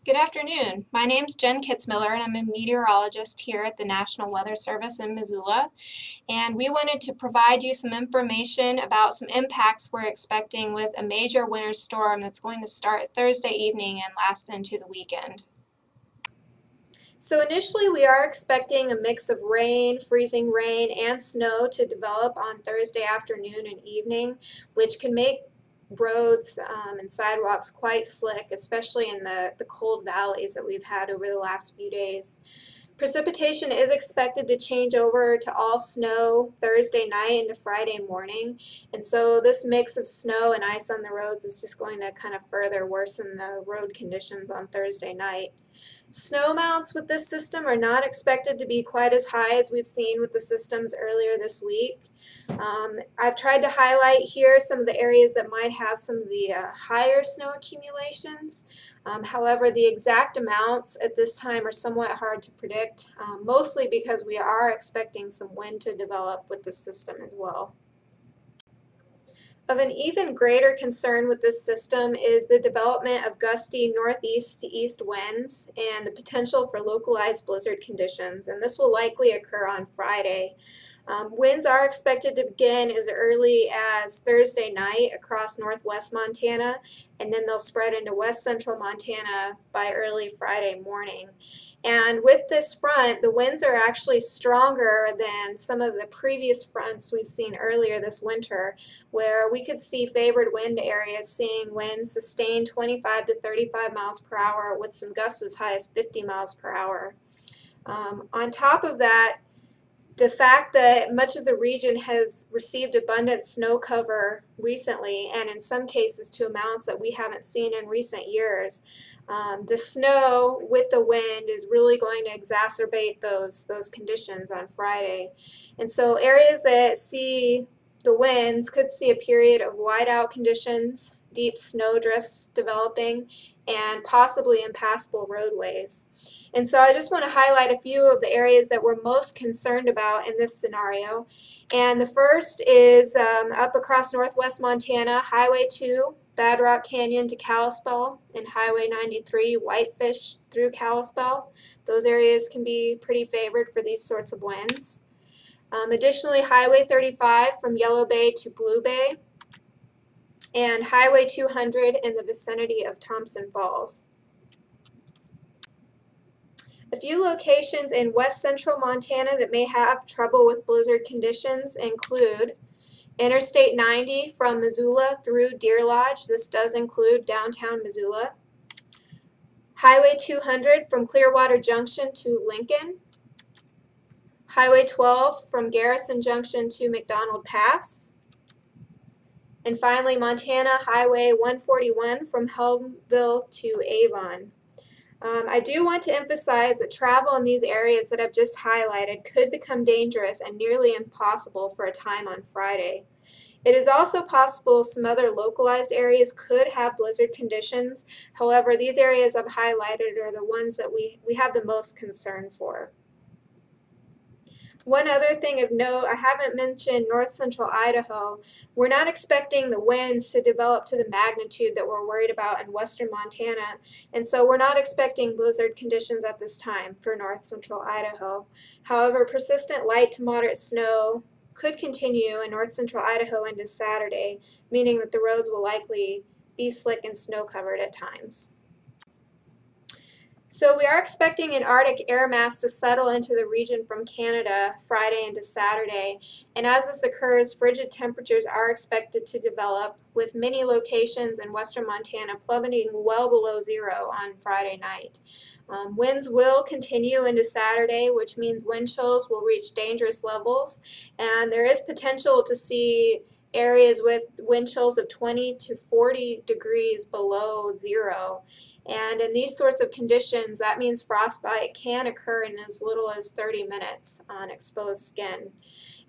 Good afternoon. My name's Jen Kitzmiller, and I'm a meteorologist here at the National Weather Service in Missoula. And we wanted to provide you some information about some impacts we're expecting with a major winter storm that's going to start Thursday evening and last into the weekend. So initially we are expecting a mix of rain, freezing rain, and snow to develop on Thursday afternoon and evening, which can make roads and sidewalks quite slick, especially in the cold valleys that we've had over the last few days. Precipitation is expected to change over to all snow Thursday night into Friday morning, and so this mix of snow and ice on the roads is just going to kind of further worsen the road conditions on Thursday night. Snow amounts with this system are not expected to be quite as high as we've seen with the systems earlier this week. I've tried to highlight here some of the areas that might have some of the higher snow accumulations. However, the exact amounts at this time are somewhat hard to predict, mostly because we are expecting some wind to develop with the system as well. Of an even greater concern with this system is the development of gusty northeast to east winds and the potential for localized blizzard conditions, and this will likely occur on Friday. Winds are expected to begin as early as Thursday night across northwest Montana, and then they'll spread into west central Montana by early Friday morning. And with this front, the winds are actually stronger than some of the previous fronts we've seen earlier this winter, where we could see favored wind areas seeing winds sustain 25 to 35 miles per hour with some gusts as high as 50 miles per hour. On top of that, the fact that much of the region has received abundant snow cover recently, and in some cases to amounts that we haven't seen in recent years, the snow with the wind is really going to exacerbate those conditions on Friday. And so areas that see the winds could see a period of whiteout conditions, deep snow drifts developing, and possibly impassable roadways. And so I just want to highlight a few of the areas that we're most concerned about in this scenario. And the first is up across northwest Montana, Highway 2, Bad Rock Canyon to Kalispell, and Highway 93, Whitefish through Kalispell. Those areas can be pretty favored for these sorts of winds. Additionally, Highway 35 from Yellow Bay to Blue Bay, and Highway 200 in the vicinity of Thompson Falls. A few locations in west central Montana that may have trouble with blizzard conditions include Interstate 90 from Missoula through Deer Lodge. This does include downtown Missoula. Highway 200 from Clearwater Junction to Lincoln. Highway 12 from Garrison Junction to McDonald Pass. And finally, Montana Highway 141 from Helmville to Avon. I do want to emphasize that travel in these areas that I've just highlighted could become dangerous and nearly impossible for a time on Friday. It is also possible some other localized areas could have blizzard conditions. However, these areas I've highlighted are the ones that we have the most concern for. One other thing of note, I haven't mentioned north central Idaho. We're not expecting the winds to develop to the magnitude that we're worried about in western Montana, and so we're not expecting blizzard conditions at this time for north central Idaho. However, persistent light to moderate snow could continue in north central Idaho into Saturday, meaning that the roads will likely be slick and snow covered at times. So we are expecting an Arctic air mass to settle into the region from Canada Friday into Saturday, and as this occurs, frigid temperatures are expected to develop, with many locations in western Montana plummeting well below zero on Friday night. Winds will continue into Saturday, which means wind chills will reach dangerous levels, and there is potential to see areas with wind chills of 20 to 40 degrees below zero. And in these sorts of conditions, that means frostbite can occur in as little as 30 minutes on exposed skin.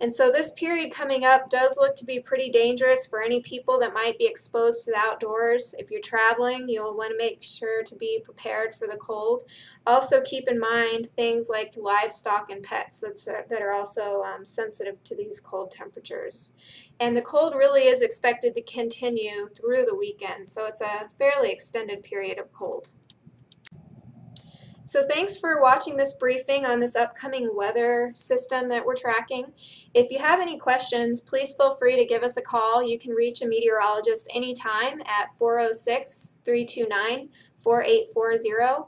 And so this period coming up does look to be pretty dangerous for any people that might be exposed to the outdoors. If you're traveling, you'll want to make sure to be prepared for the cold. Also keep in mind things like livestock and pets that are also sensitive to these cold temperatures. And the cold really is expected to continue through the weekend, so it's a fairly extended period of cold. So thanks for watching this briefing on this upcoming weather system that we're tracking. If you have any questions, please feel free to give us a call. You can reach a meteorologist anytime at 406-329-4840.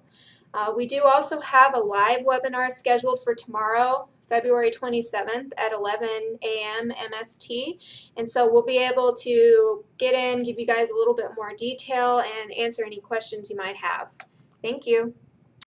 We do also have a live webinar scheduled for tomorrow, February 27th at 11 a.m. MST. And so we'll be able to get in, give you guys a little bit more detail, and answer any questions you might have. Thank you.